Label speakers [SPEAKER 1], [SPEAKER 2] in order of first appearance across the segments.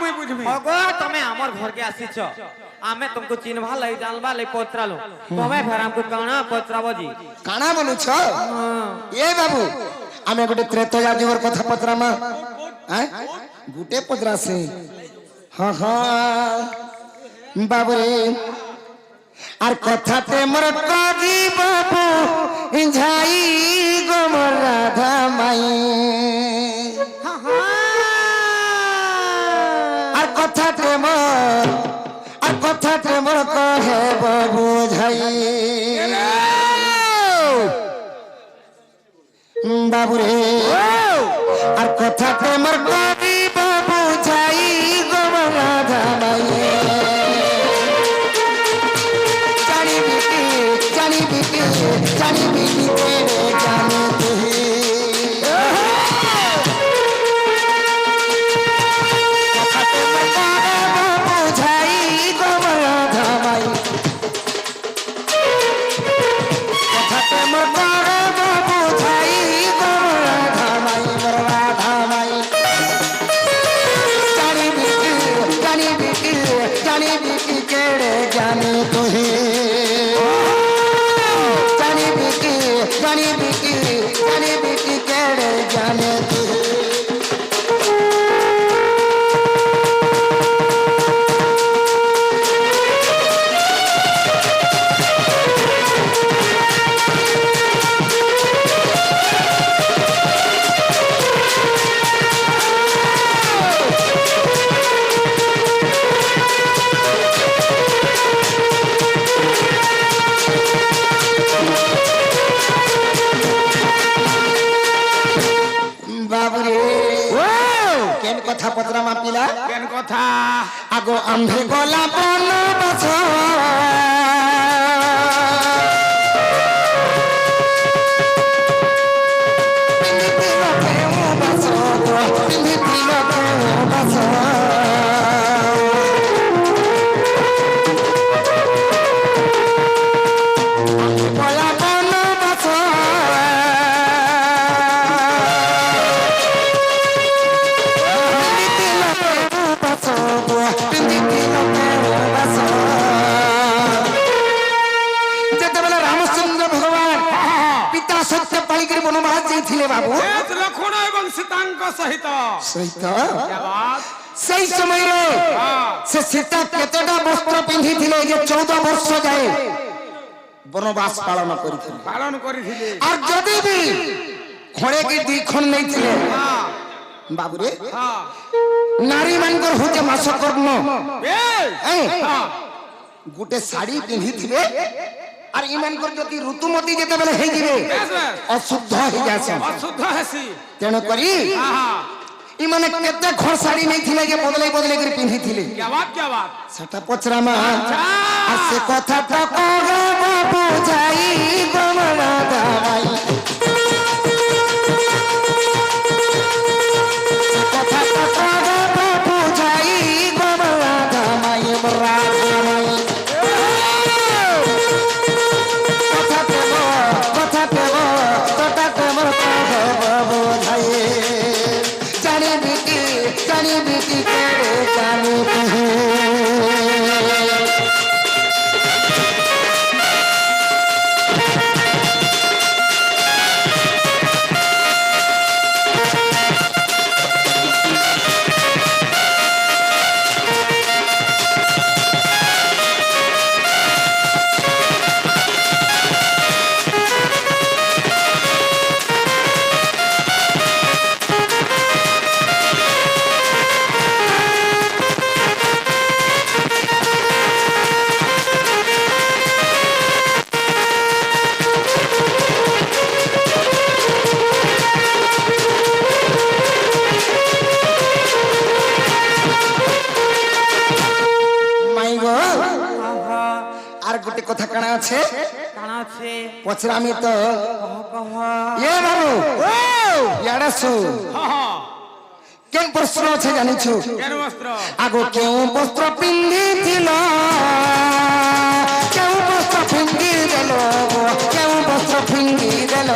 [SPEAKER 1] मुई बुझमी
[SPEAKER 2] ओगो तमे हमर घर के आसीछ आमे तुमको चिन्हवा लई जानवा लई पत्रालो तमे फेर हमको काना पत्राबो जी
[SPEAKER 3] काना बोलू छ ए बाबू आमे गोटे त्रेतया जुगर कथा पत्रामा हैं गुटे पत्रा से हां हां बाबू रे আর কথাতে মোর কাজি বাবু ইঞ্ঝাই গো মোর রাধা মাই আর কথাতে মোর কহে বাবু ঝাই বাবু রে আর কথাতে মোর কাজি বাবু ঝাই গো মোর রাধা মাই जानी बीती तेरे जाने तू खाते मकाने बुझाई गोमरा धामाई खाते मकाने बुझाई गोमरा धामाई मरवा धामाई जानी बीती तेरे जाने तू जानी बेटी केड़े जाने तू কথা পত্রা মাপিলা
[SPEAKER 1] কেন কথা
[SPEAKER 3] আগো আম্ভে গলা বন বছ बाबू
[SPEAKER 1] लक्ष्मण एवं सीतांक सहित
[SPEAKER 3] सहित
[SPEAKER 1] क्या बात
[SPEAKER 3] सही समय रे से सीता केतेटा वस्त्र पिंधी थिले जे 14 वर्ष जाए वनवास पालन करिथिले और जदी भी खड़े की दी खन नहीं थिले बाबू रे नारी मानकर होते मासकर्म गुटे साड़ी पिंधी थिले और ईमान कर जति ऋतुमती जेते बेले हे जिवे अशुद्ध हे जासे
[SPEAKER 1] अशुद्ध हेसी
[SPEAKER 3] तेनो करी ईमाने केते घर साड़ी नहीं थिले जे बदले कर पिंधी थिले
[SPEAKER 1] क्या बात
[SPEAKER 3] सटा पचरा मा आसे कथा त कहे बाबू जाई गोमरा दाई कथा त कहे बाबू जाई गोमरा दाई मरा जानी बीती तेरे जाने तू কথা কানা আছে পছরামি তো এ বাবু ইয়াড়া সু কেন বস্ত্র আছে জানিছো আগো কেউ বস্ত্র পিন্ধিছিল কেউ বস্ত্র পিন্ধি দেল কেউ বস্ত্র পিন্ধি দেল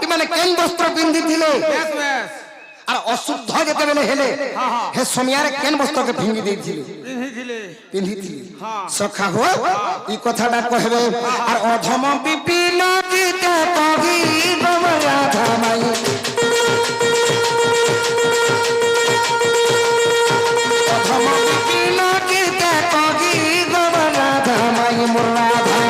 [SPEAKER 3] ইমানে কেন বস্ত্র পিন্ধিছিলে
[SPEAKER 1] বেশ বেশ
[SPEAKER 3] আর অশুদ্ধ যেতেবেলে হেলে হে সোনিয়ারে কেন বস্ত্রকে ভিঙ্গি ଦେଇଥିଲେ
[SPEAKER 1] পিন্ধিছিলে
[SPEAKER 3] পিন্ধিଥିଲି
[SPEAKER 1] হ্যাঁ।
[SPEAKER 3] সখা হো এই কথাটা কহবে আর অধম বিপিন গীতে কহি রাধা মাই অধম বিপিন গীতে কহি রাধা মাই মোর রাধা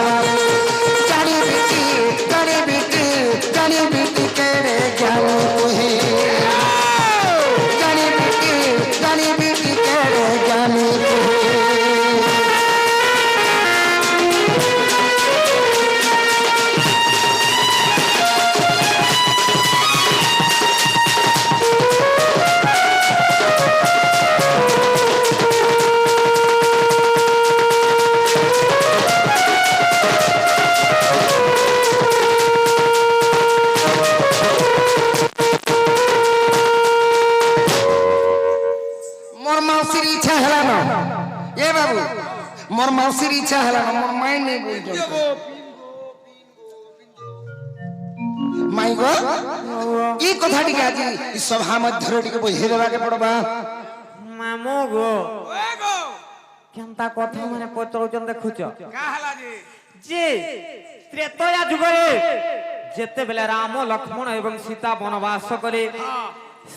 [SPEAKER 3] জানি বিটি কেড়ে জ্ঞান তুহে জানি বিটি কেড়ে জ্ঞান তুহে মোর মাউসির ইচ্ছা হেলা না এ বাবু মোর মাউসির ইচ্ছা হেলা না মোর মাই নেই বলছো মাই গো এই কথাটিকে আজি এই সভা মধ্যরে টিকে বুঝাই দেবাকে পড়বা
[SPEAKER 2] মামু গো
[SPEAKER 1] ওয়ে গো
[SPEAKER 2] কেনতা কথা মানে পচারুচন দেখুছ
[SPEAKER 1] কা হেলা জি
[SPEAKER 2] যে ত্রেতয়া যুগরে যেতেবেলে রাম লক্ষ্মণ এবং সীতা বনবাস করে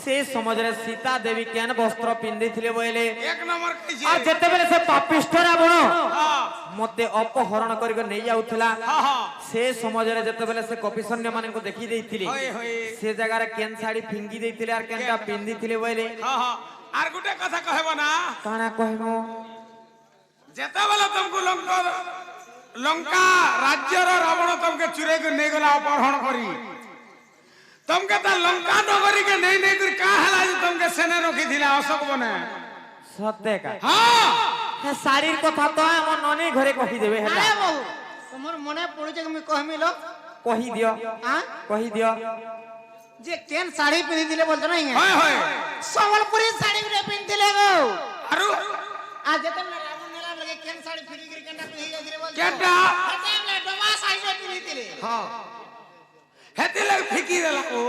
[SPEAKER 2] সেই সমাজরে সীতা দেবী কেন বস্ত্র পিন্ধিଥିଲେ বইলে
[SPEAKER 1] এক নম্বর কইছি
[SPEAKER 2] আর যেতেবেলে সে পাপিষ্ঠ রাবণ
[SPEAKER 1] হ্যাঁ
[SPEAKER 2] মতে অপহরণ করিকে নেই যাଉଥିଲା
[SPEAKER 1] হ্যাঁ
[SPEAKER 2] ସେ ସମାଜରେ ଯେତେବେଳେ ସେ କପିସନ୍ୟ ମାନଙ୍କୁ ଦେଖି ଦେଇଥିଲେ
[SPEAKER 1] ହଏ ହଏ
[SPEAKER 2] ସେ ଜାଗାରେ କେନ୍ ଶାଢୀ ଫିଙ୍ଗି ଦେଇଥିଲେ আর କେନଟା ପିନ୍ଧିଥିଲେ ବୋଇଲେ
[SPEAKER 1] হ্যাঁ হ্যাঁ আর গুটে কথা কহব না
[SPEAKER 2] କାଣା କହିମୁ
[SPEAKER 1] যেতেবেলে তোমাকে লঙ্কা রাজ্যর রাবণ তোমাকে চুরে করে নেই গলা অপহরণ করি তোমাকে তা লঙ্কা নগরী কে নেই নেই করে কা হেলা যে তোমাকে সেনে রখি দিলা অশোক বনে
[SPEAKER 2] ସତେ କା
[SPEAKER 1] হ্যাঁ
[SPEAKER 2] ହେ ଶାଢୀର କଥା ତ ଆମ ନନି ଘରେ କହିଦେବେ ହେଲା
[SPEAKER 4] আরে বাবু তোমার মনে পড়েছে কি আমি কহমি লোক
[SPEAKER 2] କହିଦିଅ
[SPEAKER 4] হ্যাঁ
[SPEAKER 2] କହିଦିଅ
[SPEAKER 4] যে কেন শাড়ি পিন্ধি দিলে বলতো না
[SPEAKER 1] হয় হয়
[SPEAKER 4] সম্বলপুরি শাড়ি গুলো পিন্ধিলে গো
[SPEAKER 1] আরু
[SPEAKER 4] আর যেতে রাবণ মেলা লাগে কেন শাড়ি ফিরি করে কেনটা পিন্ধি যাইছিলে বলতো
[SPEAKER 1] কেনটা
[SPEAKER 4] যেতে ডবা শাড়ি পিন্ধি দিলে
[SPEAKER 1] হ্যাঁ হেতে লাগ ফিকি দেলা ও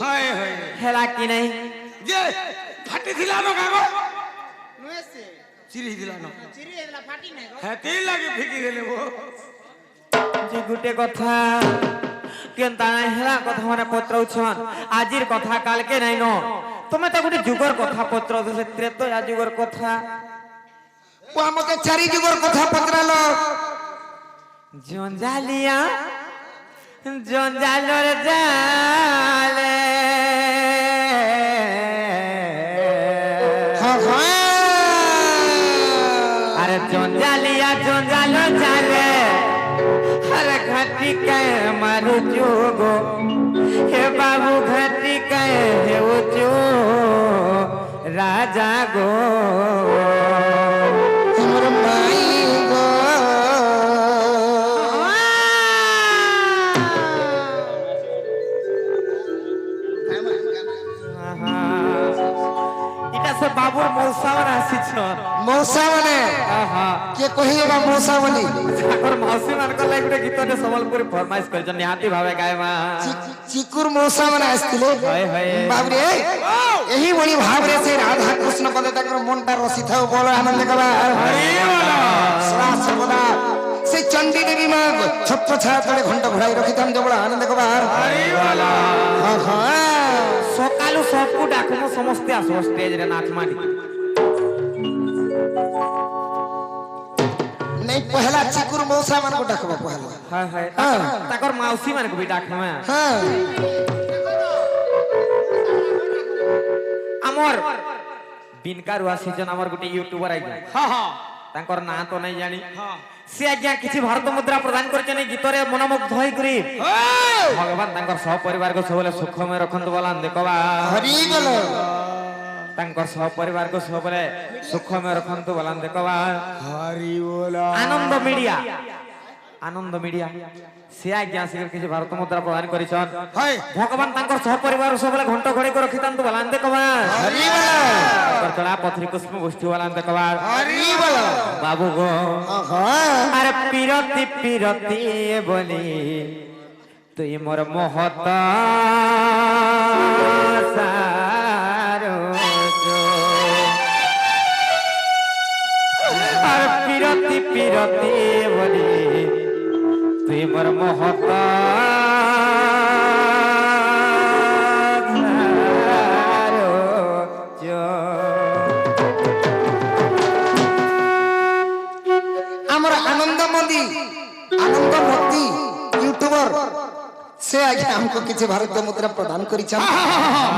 [SPEAKER 1] হয় হয়
[SPEAKER 2] ହେଲା କି ନାହିଁ
[SPEAKER 1] যে ফাটি দিলা ন কাগো
[SPEAKER 4] নুয়েছে
[SPEAKER 1] চিরি দিলা ন
[SPEAKER 4] চিরি এলা ফাটি নাই গো
[SPEAKER 1] হেতে লাগি ফিকি দেলে ও
[SPEAKER 2] যে ଗୋଟେ କଥା କେନ୍ତା ନାହିଁ ହେଲା କଥା ମାନେ ପତ୍ରଉଛନ୍ ଆଜିର କଥା କାଲକେ ନାଇଁ ନ ତମେ ତ ଗୋଟେ ଯୁଗର କଥା ପତ୍ରଉଛ ସେ ତ୍ରେତୟା ଯୁଗର କଥା
[SPEAKER 3] ও আমাকে চারি যুগর কথা পত্রালো
[SPEAKER 2] জঞ্জালিয়া জঞ্জালর জালে
[SPEAKER 3] হ্যাঁ হ্যাঁ
[SPEAKER 2] আরে জঞ্জালিয়া জঞ্জালর জালে আরে ঘাটি কায় মারু যোগো হে বাবু ঘাটি কায় হে উচো রাজা গো
[SPEAKER 3] আমার মাই গো
[SPEAKER 2] এটা সে বাবুর মৌসাওয়ার আসিছ
[SPEAKER 3] মৌসা মানে
[SPEAKER 2] আহা
[SPEAKER 3] কে কহিবা মৌসা বলি
[SPEAKER 2] ঠাকুর মাউসী মানক লাগি ଗୋଟେ গীতଟେ ସମ୍ବଲପୁରୀ ଫରମାଇଶ କରିଛନ୍ ନିହାତି ଭାବେ ଗାଇବା
[SPEAKER 3] চিকুর মৌসা মানে আসছিলে
[SPEAKER 2] হয় হয়
[SPEAKER 3] বাবরে এই ভଳି ভাବରେ ସେ রাধা কৃষ্ণ পদে তাଙ୍କର মনটা রসি থাও বড় আনন্দ কবা সদা সর্বদা সেই চণ্ডী দেবী মা ছত্র ছায়া তলে ঘণ্ট ঘোড়াই রখিতাম যে বড় আনন্দ কবা হ্যাঁ হ্যাঁ
[SPEAKER 2] সকালু সবকু ডাকমু ସମସ୍ତେ আসো স্টেজরে নাচমা ଟିକେ
[SPEAKER 3] नहीं पहला चिकुर मौसा मन को डाकबा पहला
[SPEAKER 2] হয় হয়
[SPEAKER 3] হ্যাঁ
[SPEAKER 2] তাকর মাউসী মানকু বি ডাকমা
[SPEAKER 3] হ্যাঁ
[SPEAKER 2] আমর বিনকারু আসিছন আমর গুটি ইউটিউবার আইগা
[SPEAKER 1] হ্যাঁ হ্যাঁ
[SPEAKER 2] তাঙ্কর না তো নাই জানি সে আজ্ঞা কিছু ভারত মুদ্রা প্রদান করছেন এই গীতরে মনোমুগ্ধ হই করি ভগবান তাঙ্কর সহ পরিবার কো সবলে সুখময় রখন্তু বলান দেখবা
[SPEAKER 3] হরি বল
[SPEAKER 2] তাঙ্কর সহ পরিবার কো সবলে সুখময় রখন্তু বলান দেখবা
[SPEAKER 1] হরি বলা
[SPEAKER 2] আনন্দ মিডিয়া সে আজ্ঞা আসিকর কিছু ভারত মুদ্রা প্রদান করিছন
[SPEAKER 1] হয়
[SPEAKER 2] ভগবান তাঙ্কর সহ পরিবার সবলে ঘণ্ট ঘড়ি কো রখিতান্তু বলান দেখবা
[SPEAKER 3] হরি বল
[SPEAKER 2] তাঙ্কর চলা পথরি পুষ্প গোষ্ঠী বলান দেখবা
[SPEAKER 3] হরি বল
[SPEAKER 2] বাবু গো
[SPEAKER 3] হ্যাঁ
[SPEAKER 2] আরে পিরতি পিরতি বলি তুই মোর মহত সারো আর পিরতি পিরতি বলি তুই মোর মহত
[SPEAKER 3] আমার আনন্দমতি আনন্দমতি यूट्यूबर से आज्ञा हमको किसी भारतीय मुद्रा प्रदान करिछन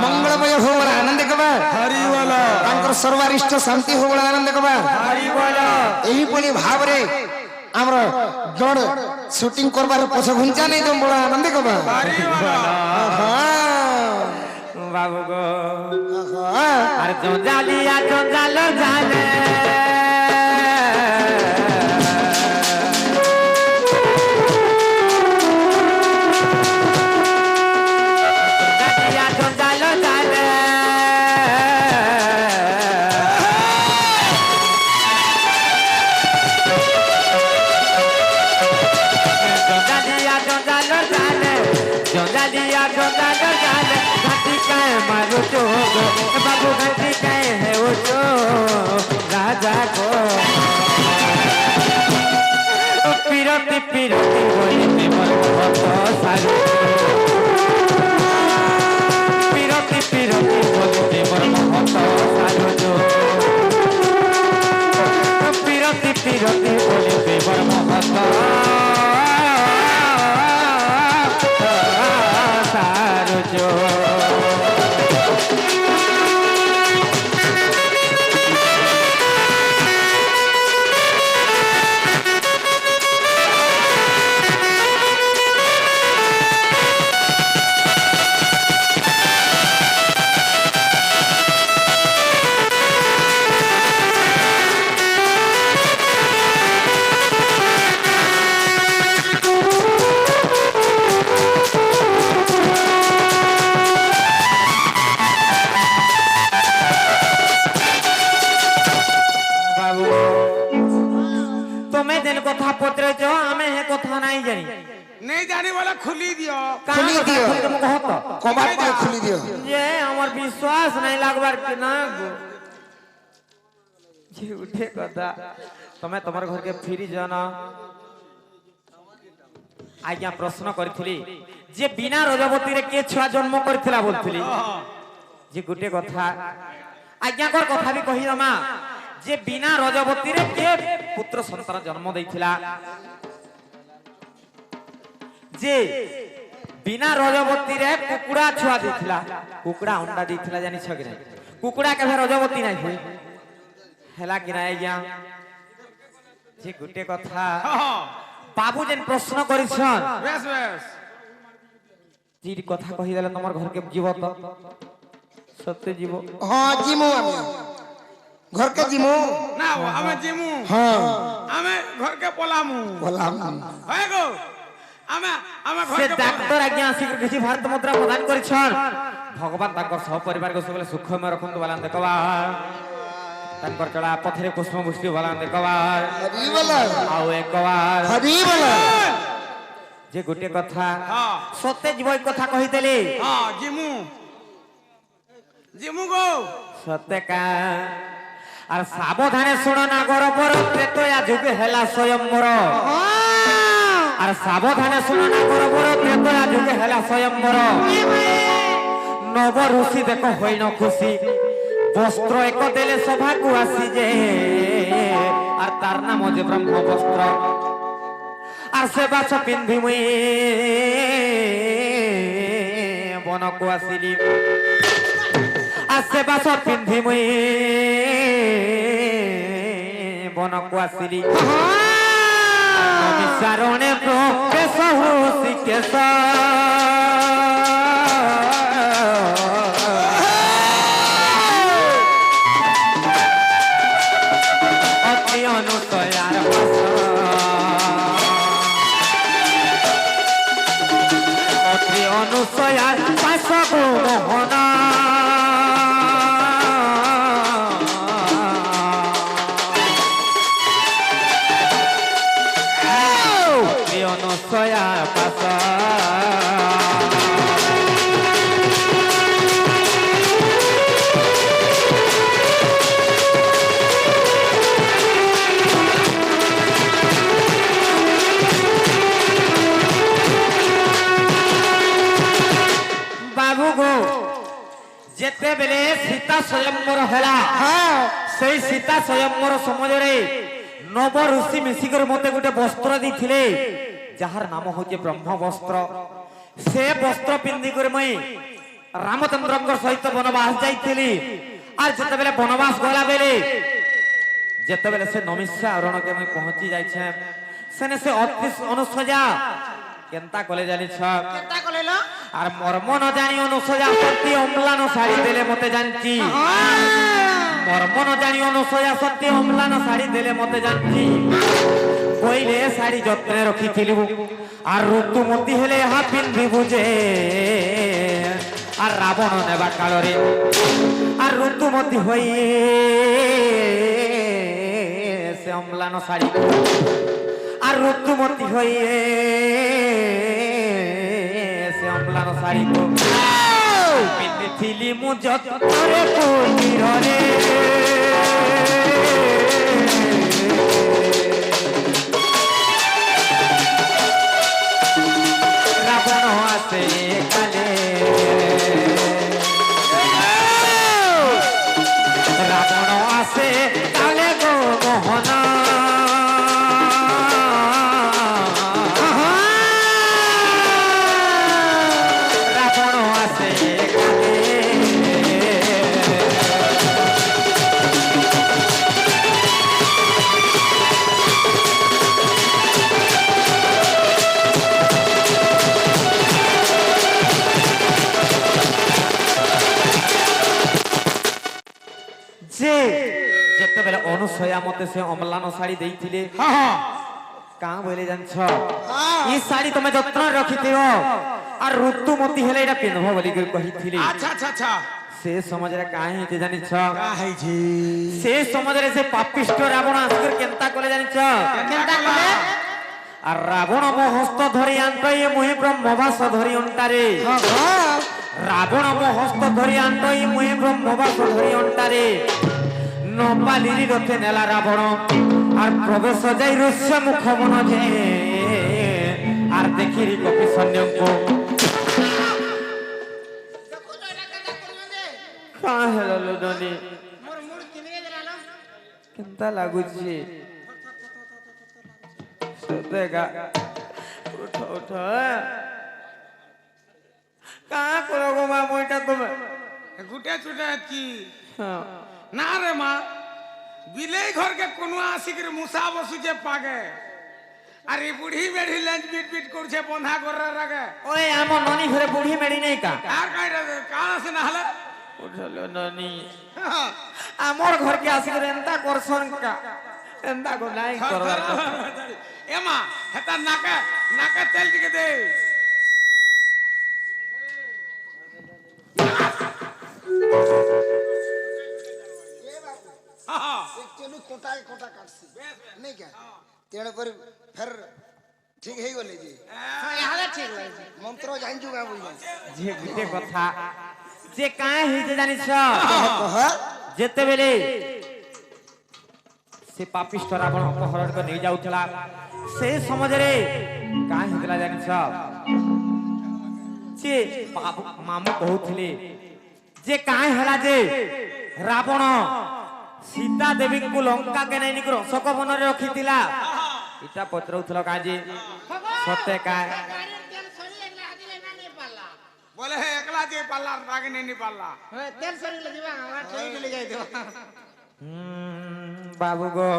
[SPEAKER 3] मंगलमय हो बड़ा आनंद कबा
[SPEAKER 1] हरि बोलो
[SPEAKER 3] तांकर सर्वरिष्ट शांति हो बड़ा आनंद कबा
[SPEAKER 2] हरि बोलो
[SPEAKER 3] एही पली भावरे हमर जड़ शूटिंग करबार पछ घुंचा नहीं तो बड़ा आनंद कबा
[SPEAKER 1] हरि बोलो
[SPEAKER 2] बाबू गो अरे जंजालिया जंजालो जाने बाबू घंटी कहे है वो जो राजा को पिरती पिरती बोली मोर बहुत सारी पिरती पिरती बोली मोर बहुत सारो जो पिरती पिरती बोली मोर बहुत सारो जो কথা পত্র जो আমি হে কথা নাই জানি
[SPEAKER 1] नहीं जानी वाला खुली दियो
[SPEAKER 3] खुली दियो कबाड़ के खुली दियो
[SPEAKER 2] ये हमर विश्वास नहीं लागबार के ना जे उठे कथा तमे तमर घर के फिरी जाना आज्ञा प्रश्न करथिली जे बिना रजवती रे के छुआ जन्म करथिला बोलथिली जे गुटे कथा आज्ञा कर कथा भी कहि रमा जे बिना रजवती रे के पुत्र संतान जन्म देथिला जे बिना रजवती रे कुकुड़ा छुआ देथिला कुकुड़ा अंडा देथिला जानि छ कि नै कुकुड़ा के रजवती नै होई हेला कि नै आज्ञा जे गुटे कथा बाबू जेन प्रश्न करिछन
[SPEAKER 1] बेस बेस
[SPEAKER 2] जी कथा कहि देले तमर घर के जीव त सत्य जीव
[SPEAKER 3] हां जीमो घर के जीमो
[SPEAKER 1] ना हमें जीमू
[SPEAKER 3] हां
[SPEAKER 1] हमें घर के पोलामू
[SPEAKER 3] बोलाम
[SPEAKER 1] है गो हमें हमें घर
[SPEAKER 2] से
[SPEAKER 1] के
[SPEAKER 2] डॉक्टर आज्ञा आसी किछि भारत मुद्रा प्रदान करिछन भगवान ताकर सह परिवार को सबले सुख में रखंतु वाला देखबा ताकर चला पथरे पुष्प मुष्टि वाला देखबा
[SPEAKER 3] हरी बोला
[SPEAKER 2] आउ एक बार
[SPEAKER 3] हरी बोला
[SPEAKER 2] जे गुटे कथा
[SPEAKER 1] हां
[SPEAKER 2] सत्य जीव कथा कहि देले
[SPEAKER 1] हां जीमू जीमू गो
[SPEAKER 2] सत्य का আর সাবধানে শুনো না গরবর ত্রেতয়া যুগে হেলা স্বয়ম্বর আর সাবধানে শুনো না গরবর ত্রেতয়া যুগে হেলা স্বয়ম্বর নব ঋষি দেখো হইন খুশি বস্ত্র এক দেলে সভাকু আসি যে আর তার নাম যে ব্রহ্ম বস্ত্র আর সে বাছ পিন্ধি মুই বনকু আসিলি आसे बास पिंधि मुई बनकु आसिली मिसारणे प्रोकेश ऋषिकेश अति अनुसयार अति अनुसयार पास मोहना सया पासा গো যেতেবেলে সীতা স্বয়ম্বর হেলা সেই সীতা স্বয়ম্বর সমাজরে নব ঋষি মিশিকর মতে গোটে বস্ত্র দিଥିଲେ যাহার নাম হচ্ছে ব্রহ্ম বস্ত্র সে বস্ত্র পিন্ধি করে মুই রামচন্দ্রଙ୍କ সহিত বনবাস যাইଥିଲି আর যেতেবেলে বনবাস গলা বেলে যেতেবেলে সে নমিষা অরণ্যকে মুই পৌঁছি যাইছে সেনে সে অতি অনুসজা কেনতা কলে জানিছ
[SPEAKER 4] কেনতা কলেল
[SPEAKER 2] আর মর্ম ন জানি অনুসজা সত্যি অম্লান শাড়ি দেলে মতে জানছি মর্ম ন জানি অনুসজা সত্যি অম্লান শাড়ি দেলে মতে জানছি কইলে শাড়ি যত্নে রখিছিলি আর ঋতুমতি হেলে ইহা পিন্ধিবু যে আর রাবণ নেবা কালরে আর ঋতুমতি হই সে অম্লান শাড়ি আর ঋতুমতি হই সে অম্লান শাড়ি পিন্ধিছিলি মু যত্নে কুটিরে রাবণ আসে কালে রাবণ আসে কালে গো মোহন রাবণ আসে কালে যে যেতেবেলে অনুসয়া মতে সে অম্লান শাড়ি ଦେଇଥିଲେ কাঁ বলে জানছ এই শাড়ি তুমি যত্ন রখিথিব আর ঋতুমতি হেলে এটা পিন্ধব বলি কহিଥିଲି
[SPEAKER 1] আচ্ছা আচ্ছা আচ্ছা
[SPEAKER 2] সে সমাজরে কাঁ হইতে জানিছ
[SPEAKER 1] কা হইছি
[SPEAKER 2] সে সমাজরে সে পাপিষ্ট রাবণ আসিকর কেনতা কলে জানিছ
[SPEAKER 1] কেনতা কলে
[SPEAKER 2] আর রাবণ মো হস্ত ধরি আন্তই মুহি ব্রহ্মবাস ধরি অন্টারে রাবণ মো হস্ত ধরি আন্তই মুহি ব্রহ্মবাস ধরি অন্টারে নপালিরি রথে নেলা রাবণ আর প্রবেশ যাই রস্য মুখ মন যে আর দেখিরি কপি সৈন্যଙ୍କୁ
[SPEAKER 4] দেখো তো এটা কেনতা করবে যে
[SPEAKER 2] কাঁ হেলো লোডনি
[SPEAKER 4] মোর মুড কিমিয়ে দেলালো
[SPEAKER 2] কেনতা লাগুছি সতেগা উঠ উঠ কাঁ করো গো মা মইটা তুমি
[SPEAKER 1] গুটে চুটে কি
[SPEAKER 2] হ্যাঁ
[SPEAKER 1] না রে মা বিলেই ঘরকে কোনো আসিকরে মুসা বসুছে পাগে আর এই বুড়ি বেড়ি লেঞ্চ পিট পিট করছে বন্ধা করার আগে
[SPEAKER 2] ওই আমার ননি ঘরে বুড়ি মেড়ি নেই কা
[SPEAKER 1] আর কাইটা কান আছে না হলে
[SPEAKER 2] উঠলো ননি আমার ঘরকে আসি করে এন্তা করছন কা এন্তা কো নাই করবার কথা
[SPEAKER 1] এ মা হেতা নাকে নাকে তেল টিকে দে
[SPEAKER 3] তেণু কোটায় কোটা কাটছি নেই কে তেণু করে ফের ঠিক হয়ে গলে যে
[SPEAKER 4] ইহালে ঠিক হইছে
[SPEAKER 3] মন্ত্র জানিছু গা বুঝা
[SPEAKER 2] যে গুটে কথা যে কায় হইতে জানিছ
[SPEAKER 3] কহ
[SPEAKER 2] যেতেবেলে সে পাপিষ্ট রাবণ অপহরণ করে নিয়ে যাଉଥିଲା সেই সমাজরে কায় হইতলা জানিছ যে মামু কହୁଥିଲେ যে কায় হেলা যে রাবণ সীতা দেবীଙ୍କୁ ଲଙ୍କାକେ ନେଇକି ଅଶୋକ ବନରେ ରଖିଥିଲା ଏଟା ପଚରାଉଥିଲା କାଜେ ସତେ କା
[SPEAKER 4] গাড়ির তেল সরি একলা হাদিলে না নে পাল্লা
[SPEAKER 1] বলে হে একলা যে পাল্লা রাগে নেই পাল্লা
[SPEAKER 4] তেল সরি লে দিবা আমরা ট্রেন চলে যাই দেবা
[SPEAKER 2] বাবু গো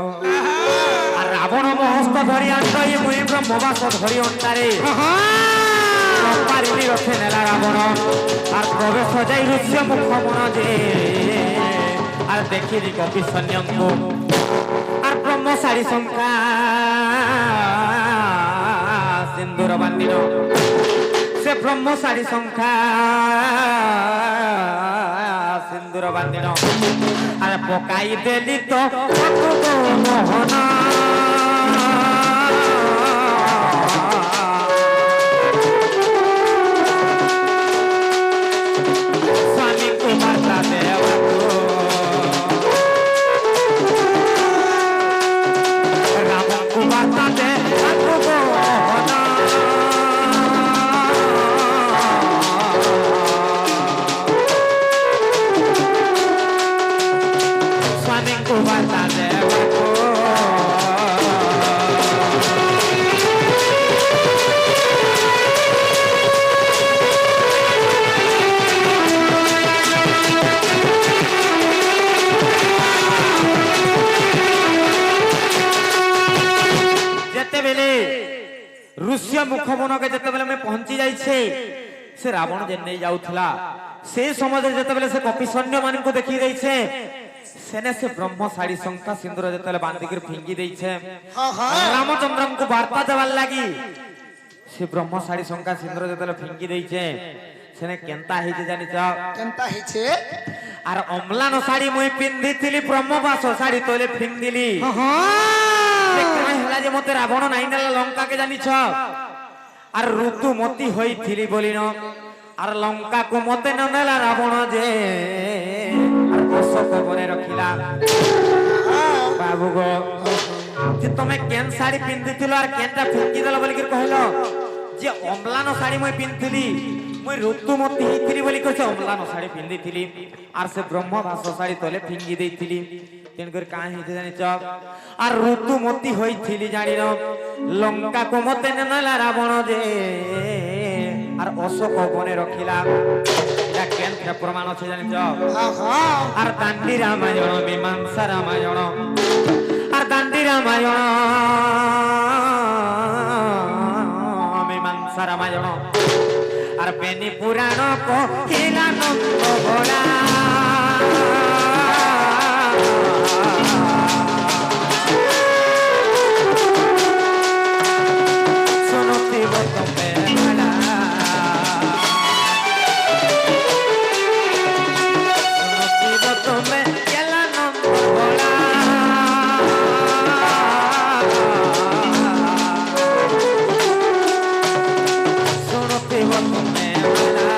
[SPEAKER 2] আর রাবণ মহস্ত ধরি আনতই মুই ব্রহ্মবাস ধরি অন্তারে পারিনি রথে নেলা রাবণ আর প্রবেশ যাই ঋষ্য মুখ মন যে আর দেখিরি কপি সৈন্যଙ୍କୁ আর ব্রহ্মচারী শঙ্কা সিন্দুর বান্দিন সে ব্রহ্মচারী শঙ্কা সিন্দুর বান্দিন আর পকাই দেলি তো মোহন স্বামী কুমার দেবা রাম কুমার মোহন ভবনকে যেতেবেলে আমি পৌঁছি যাইছে সে রাবণ যে নেই যাউথলা সেই সময় যেতেবেলে সে কপি সৈন্য মানকু দেখি দেইছে সেনে সে ব্রহ্ম শাড়ি শঙ্খা সিন্দুর যেতেবেলে বান্ধিকি ফিঙ্গি দেইছে
[SPEAKER 3] হ্যাঁ হ্যাঁ
[SPEAKER 2] রামচন্দ্রଙ୍କୁ বার্তা দেবার লাগি সে ব্রহ্ম শাড়ি শঙ্খা সিন্দুর যেতেবেলে ফিঙ্গি দেইছে সেনে কেনতা হইছে জানিছ
[SPEAKER 3] কেনতা হইছে
[SPEAKER 2] আর অম্লান শাড়ি মুই পিন্ধিছিলি ব্রহ্মবাস শাড়ি তোলে ফিঙ্গিলি সে কাই হেলা যে মতে রাবণ নাই নেলা লঙ্কাকে জানিছ আর ঋতুমতি হইছিলি বলিন আর লঙ্কাকু মতে নেলা রাবণ যে আর অশোক বনে রখিলা বাবু গো যে তুমি কেন শাড়ি পিন্ধিছিল আর কেনটা ফিঙ্গি দেল বলি কহিল যে অম্লান শাড়ি মুই পিন্ধিলি মুই ঋতুমতি হইছিলি বলি কইছে অম্লান শাড়ি পিন্ধিছিলি আর সে ব্রহ্মবাস শাড়ি তোলে ফিঙ্গি দেইছিলি তেনকর কাই হইছে জানিছ আর ঋতুমতি হইছিলি জানিন লঙ্কা কোমতে নেলা রাবণ যে আর অশোক বনে রখিলা এটা কেন প্রমাণ আছে জানিছ
[SPEAKER 3] হ্যাঁ হ্যাঁ
[SPEAKER 2] আর দাণ্ডি রামায়ণ মীমাংসা রামায়ণ আর দাণ্ডি রামায়ণ মীমাংসা রামায়ণ আর বেনি পুরাণ কহিলা নন্দ বলা শুনতিব তবে ভালা শুনতিব তবে গেলা নন্দ বলা শুনতিব তবে ভালা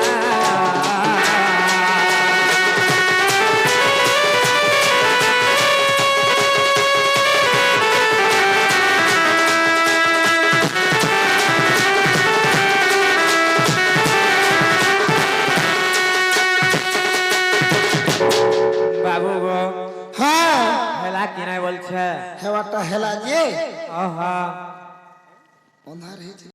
[SPEAKER 2] বাবু গো
[SPEAKER 3] হ্যাঁ
[SPEAKER 2] হেলা কি নাই বলছে
[SPEAKER 3] হেওয়াটা হেলা যে
[SPEAKER 2] আহা
[SPEAKER 3] অন্ধার হয়েছে